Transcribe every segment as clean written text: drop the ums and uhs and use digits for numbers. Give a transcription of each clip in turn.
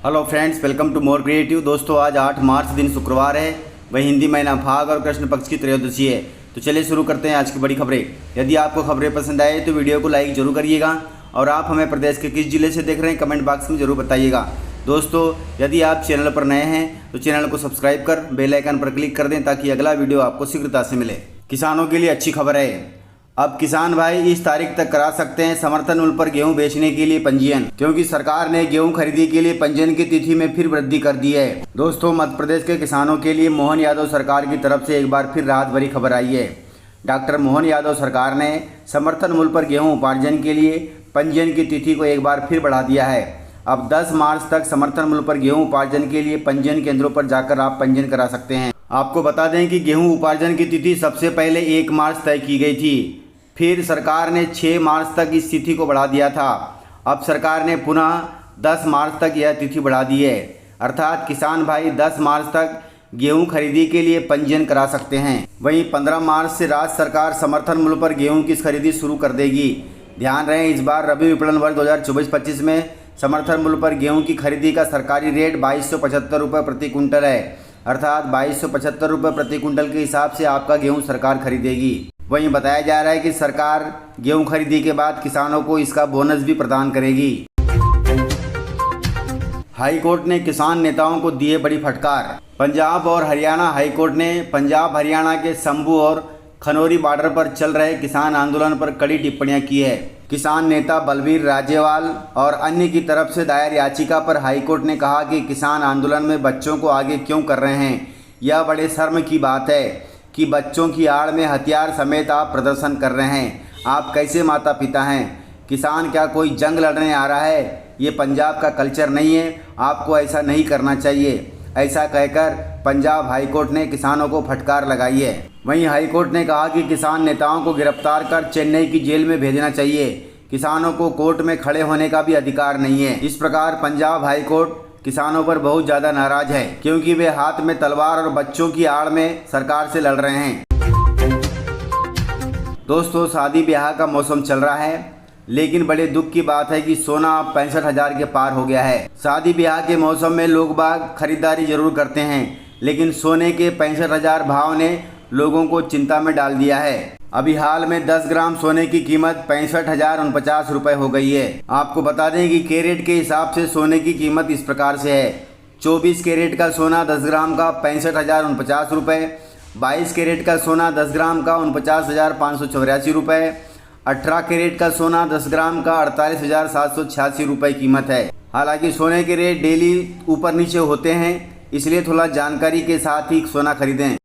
Hello friends, welcome to more creative. दोस्तों, आज 8 मार्च दिन शुक्रवार है, वही हिंदी महीना फाग और कृष्ण पक्ष की त्रयोदशी है। तो चलिए शुरू करते हैं आज की बड़ी खबरें। यदि आपको खबरें पसंद आए तो वीडियो को लाइक जरूर करिएगा और आप हमें प्रदेश के किस जिले से देख रहे हैं कमेंट बॉक्स में जरूर बताइएगा। दोस्तों, यदि आप चैनल पर नए हैं तो चैनल को सब्सक्राइब कर बेल आइकन पर क्लिक कर दें ताकि अगला वीडियो आपको शीघ्रता से मिले। किसानों के लिए अच्छी खबर है, अब किसान भाई इस तारीख तक करा सकते हैं समर्थन मूल्य पर गेहूं बेचने के लिए पंजीयन, क्योंकि सरकार ने गेहूं खरीदी के लिए पंजीयन की तिथि में फिर वृद्धि कर दी है। दोस्तों, मध्य प्रदेश के किसानों के लिए मोहन यादव सरकार की तरफ से एक बार फिर राहत भरी खबर आई है। डॉक्टर मोहन यादव सरकार ने समर्थन मूल्य पर गेहूं उपार्जन के लिए पंजीयन की तिथि को एक बार फिर बढ़ा दिया है। अब 10 मार्च तक समर्थन मूल्य पर गेहूं उपार्जन के लिए पंजीयन केंद्रों पर जाकर आप पंजीयन करा सकते हैं। आपको बता दें कि गेहूं उपार्जन की तिथि सबसे पहले 1 मार्च तय की गई थी, फिर सरकार ने 6 मार्च तक इस तिथि को बढ़ा दिया था। अब सरकार ने पुनः 10 मार्च तक यह तिथि बढ़ा दी है, अर्थात किसान भाई 10 मार्च तक गेहूं खरीदी के लिए पंजीयन करा सकते हैं। वहीं 15 मार्च से राज्य सरकार समर्थन मूल्य पर गेहूं की खरीदी शुरू कर देगी। ध्यान रहे, इस बार रबी विपणन वर्ष 2024-25 में समर्थन मूल्य पर गेहूं की खरीदी का सरकारी रेट 2275 रुपये प्रति कुंटल है, अर्थात 2275 रुपये प्रति कुंटल के हिसाब से आपका गेहूं सरकार खरीदेगी। वहीं बताया जा रहा है कि सरकार गेहूं खरीदी के बाद किसानों को इसका बोनस भी प्रदान करेगी। हाई कोर्ट ने किसान नेताओं को दिए बड़ी फटकार। पंजाब और हरियाणा हाई कोर्ट ने पंजाब हरियाणा के शंभू और खनौरी बॉर्डर पर चल रहे किसान आंदोलन पर कड़ी टिप्पणियां की है। किसान नेता बलबीर राजेवाल और अन्य की तरफ से दायर याचिका पर हाईकोर्ट ने कहा कि किसान आंदोलन में बच्चों को आगे क्यों कर रहे हैं। यह बड़े शर्म की बात है कि बच्चों की आड़ में हथियार समेत आप प्रदर्शन कर रहे हैं। आप कैसे माता पिता हैं? किसान क्या कोई जंग लड़ने आ रहा है? ये पंजाब का कल्चर नहीं है, आपको ऐसा नहीं करना चाहिए। ऐसा कहकर पंजाब हाईकोर्ट ने किसानों को फटकार लगाई है। वहीं हाईकोर्ट ने कहा कि किसान नेताओं को गिरफ्तार कर चेन्नई की जेल में भेजना चाहिए। किसानों को कोर्ट में खड़े होने का भी अधिकार नहीं है। इस प्रकार पंजाब हाईकोर्ट किसानों पर बहुत ज़्यादा नाराज है, क्योंकि वे हाथ में तलवार और बच्चों की आड़ में सरकार से लड़ रहे हैं। दोस्तों, शादी ब्याह का मौसम चल रहा है, लेकिन बड़े दुख की बात है कि सोना अब 65,000 के पार हो गया है। शादी ब्याह के मौसम में लोग बाग खरीदारी जरूर करते हैं, लेकिन सोने के 65,000 भाव ने लोगों को चिंता में डाल दिया है। अभी हाल में 10 ग्राम सोने की कीमत 65,049 रुपये हो गई है। आपको बता दें कि कैरेट के हिसाब से सोने की कीमत इस प्रकार से है। 24 कैरेट का सोना 10 ग्राम का 65,049 रुपये, 22 कैरेट का सोना 10 ग्राम का 49,584 रुपये, 18 कैरेट का सोना 10 ग्राम का 48,786 रुपये कीमत है। हालांकि सोने के रेट डेली ऊपर नीचे होते हैं, इसलिए थोड़ा जानकारी के साथ ही सोना खरीदें।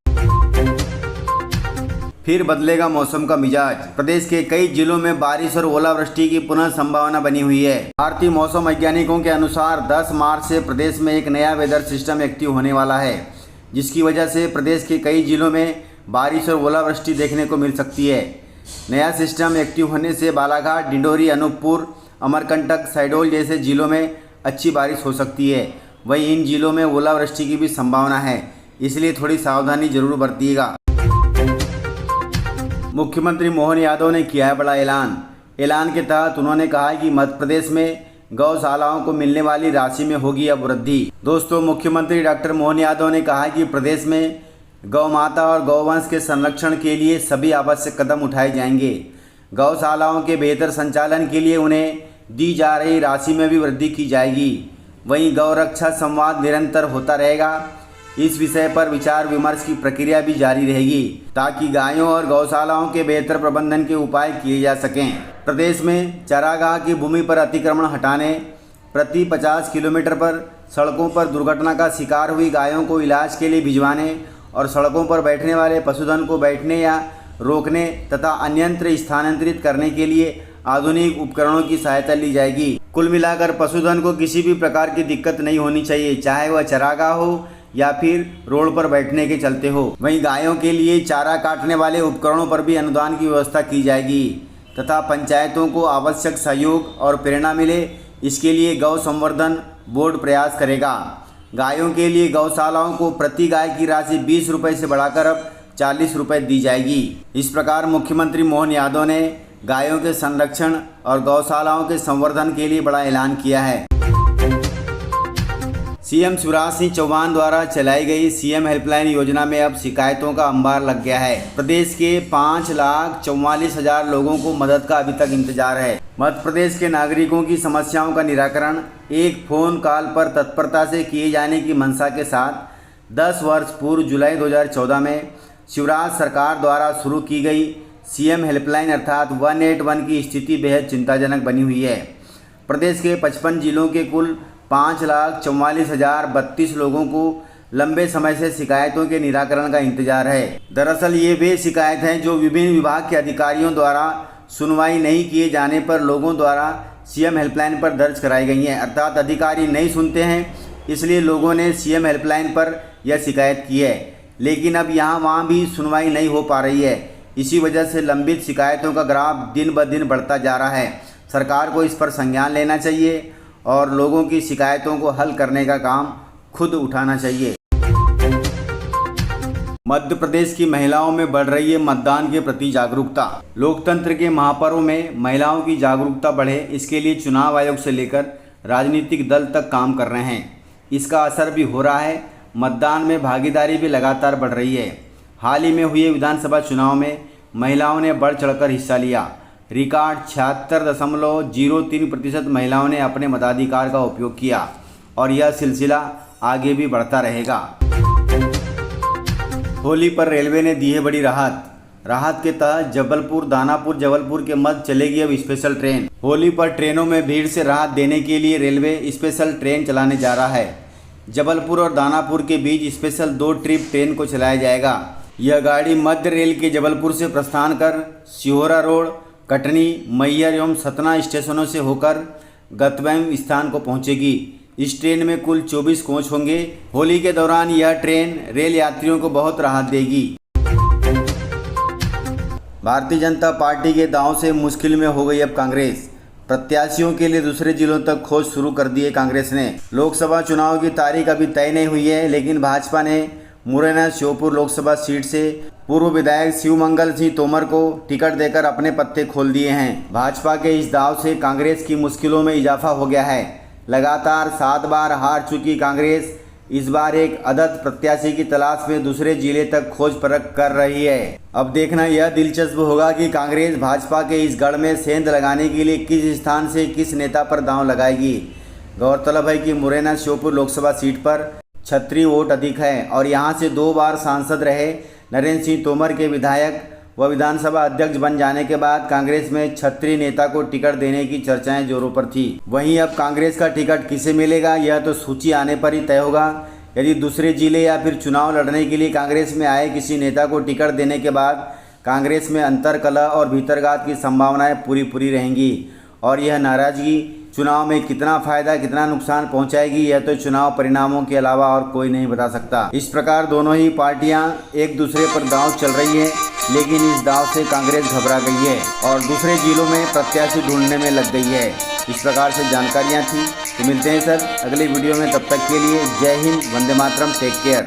फिर बदलेगा मौसम का मिजाज। प्रदेश के कई जिलों में बारिश और ओलावृष्टि की पुनः संभावना बनी हुई है। भारतीय मौसम वैज्ञानिकों के अनुसार 10 मार्च से प्रदेश में एक नया वेदर सिस्टम एक्टिव होने वाला है, जिसकी वजह से प्रदेश के कई जिलों में बारिश और ओलावृष्टि देखने को मिल सकती है। नया सिस्टम एक्टिव होने से बालाघाट, डिंडोरी, अनूपपुर, अमरकंटक, शहडोल जैसे जिलों में अच्छी बारिश हो सकती है। वहीं इन जिलों में ओलावृष्टि की भी संभावना है, इसलिए थोड़ी सावधानी जरूर बरतिएगा। मुख्यमंत्री मोहन यादव ने किया है बड़ा ऐलान के तहत उन्होंने कहा है कि मध्य प्रदेश में गौशालाओं को मिलने वाली राशि में होगी अब वृद्धि। दोस्तों, मुख्यमंत्री डॉक्टर मोहन यादव ने कहा है कि प्रदेश में गौ माता और गौवंश के संरक्षण के लिए सभी आवश्यक कदम उठाए जाएंगे। गौशालाओं के बेहतर संचालन के लिए उन्हें दी जा रही राशि में भी वृद्धि की जाएगी। वहीं गौ रक्षा संवाद निरंतर होता रहेगा। इस विषय पर विचार विमर्श की प्रक्रिया भी जारी रहेगी, ताकि गायों और गौशालाओं के बेहतर प्रबंधन के उपाय किए जा सकें। प्रदेश में चारागाह की भूमि पर अतिक्रमण हटाने, प्रति 50 किलोमीटर पर सड़कों पर दुर्घटना का शिकार हुई गायों को इलाज के लिए भिजवाने और सड़कों पर बैठने वाले पशुधन को बैठने या रोकने तथा अन्यत्र स्थानांतरित करने के लिए आधुनिक उपकरणों की सहायता ली जाएगी। कुल मिलाकर पशुधन को किसी भी प्रकार की दिक्कत नहीं होनी चाहिए, चाहे वह चारागाह हो या फिर रोड पर बैठने के चलते हो। वहीं गायों के लिए चारा काटने वाले उपकरणों पर भी अनुदान की व्यवस्था की जाएगी तथा पंचायतों को आवश्यक सहयोग और प्रेरणा मिले, इसके लिए गौ संवर्धन बोर्ड प्रयास करेगा। गायों के लिए गौशालाओं को प्रति गाय की राशि 20 रुपये से बढ़ाकर अब 40 रुपये दी जाएगी। इस प्रकार मुख्यमंत्री मोहन यादव ने गायों के संरक्षण और गौशालाओं के संवर्धन के लिए बड़ा ऐलान किया है। सीएम शिवराज सिंह चौहान द्वारा चलाई गई सीएम हेल्पलाइन योजना में अब शिकायतों का अंबार लग गया है। प्रदेश के 5,44,000 लोगों को मदद का अभी तक इंतजार है। मध्य प्रदेश के नागरिकों की समस्याओं का निराकरण एक फोन कॉल पर तत्परता से किए जाने की मंशा के साथ 10 वर्ष पूर्व जुलाई 2014 में शिवराज सरकार द्वारा शुरू की गई सीएम हेल्पलाइन अर्थात 181 की स्थिति बेहद चिंताजनक बनी हुई है। प्रदेश के 55 जिलों के कुल 5,44,032 लोगों को लंबे समय से शिकायतों के निराकरण का इंतजार है। दरअसल ये वे शिकायत हैं जो विभिन्न विभाग के अधिकारियों द्वारा सुनवाई नहीं किए जाने पर लोगों द्वारा सीएम हेल्पलाइन पर दर्ज कराई गई हैं। अर्थात अधिकारी नहीं सुनते हैं, इसलिए लोगों ने सीएम हेल्पलाइन पर यह शिकायत की है, लेकिन अब यहाँ वहाँ भी सुनवाई नहीं हो पा रही है। इसी वजह से लंबित शिकायतों का ग्राफ दिन ब दिन बढ़ता जा रहा है। सरकार को इस पर संज्ञान लेना चाहिए और लोगों की शिकायतों को हल करने का काम खुद उठाना चाहिए। मध्य प्रदेश की महिलाओं में बढ़ रही है मतदान के प्रति जागरूकता। लोकतंत्र के महापर्व में महिलाओं की जागरूकता बढ़े, इसके लिए चुनाव आयोग से लेकर राजनीतिक दल तक काम कर रहे हैं। इसका असर भी हो रहा है। मतदान में भागीदारी भी लगातार बढ़ रही है। हाल ही में हुए विधानसभा चुनाव में महिलाओं ने बढ़ चढ़कर हिस्सा लिया। रिकॉर्ड 76.03% महिलाओं ने अपने मताधिकार का उपयोग किया और यह सिलसिला आगे भी बढ़ता रहेगा। होली पर रेलवे ने दी है बड़ी राहत के तहत जबलपुर दानापुर जबलपुर के मध्य चलेगी अब स्पेशल ट्रेन। होली पर ट्रेनों में भीड़ से राहत देने के लिए रेलवे स्पेशल ट्रेन चलाने जा रहा है। जबलपुर और दानापुर के बीच स्पेशल 2 ट्रिप ट्रेन को चलाया जाएगा। यह गाड़ी मध्य रेल के जबलपुर से प्रस्थान कर सिहोरा रोड, कटनी, मैहर एवं सतना स्टेशनों से होकर गंतव्य स्थान को पहुंचेगी। इस ट्रेन में कुल 24 कोच होंगे। होली के दौरान यह ट्रेन रेल यात्रियों को बहुत राहत देगी। भारतीय जनता पार्टी के दांव से मुश्किल में हो गई अब कांग्रेस। प्रत्याशियों के लिए दूसरे जिलों तक खोज शुरू कर दी है कांग्रेस ने। लोकसभा चुनाव की तारीख अभी तय नहीं हुई है, लेकिन भाजपा ने मुरैना श्योपुर लोकसभा सीट से पूर्व विधायक शिवमंगल सिंह तोमर को टिकट देकर अपने पत्ते खोल दिए हैं। भाजपा के इस दाव से कांग्रेस की मुश्किलों में इजाफा हो गया है। लगातार 7 बार हार चुकी कांग्रेस इस बार एक अदद प्रत्याशी की तलाश में दूसरे जिले तक खोज परख कर रही है। अब देखना यह दिलचस्प होगा कि कांग्रेस भाजपा के इस गढ़ में सेंध लगाने के लिए किस स्थान से किस नेता पर दांव लगाएगी। गौरतलब है कि मुरैना श्योपुर लोकसभा सीट पर क्षत्रिय वोट अधिक है और यहां से 2 बार सांसद रहे नरेंद्र सिंह तोमर के विधायक व विधानसभा अध्यक्ष बन जाने के बाद कांग्रेस में क्षत्रिय नेता को टिकट देने की चर्चाएं जोरों पर थी। वहीं अब कांग्रेस का टिकट किसे मिलेगा यह तो सूची आने पर ही तय होगा। यदि दूसरे जिले या फिर चुनाव लड़ने के लिए कांग्रेस में आए किसी नेता को टिकट देने के बाद कांग्रेस में अंतर्कलह और भीतरघात की संभावनाएं पूरी रहेंगी और यह नाराजगी चुनाव में कितना फायदा कितना नुकसान पहुंचाएगी यह तो चुनाव परिणामों के अलावा और कोई नहीं बता सकता। इस प्रकार दोनों ही पार्टियां एक दूसरे पर दांव चल रही है, लेकिन इस दांव से कांग्रेस घबरा गई है और दूसरे जिलों में प्रत्याशी ढूंढने में लग गई है। इस प्रकार से जानकारियां थी। तो मिलते हैं सर अगले वीडियो में, तब तक के लिए जय हिंद, वंदे मातरम, टेक केयर।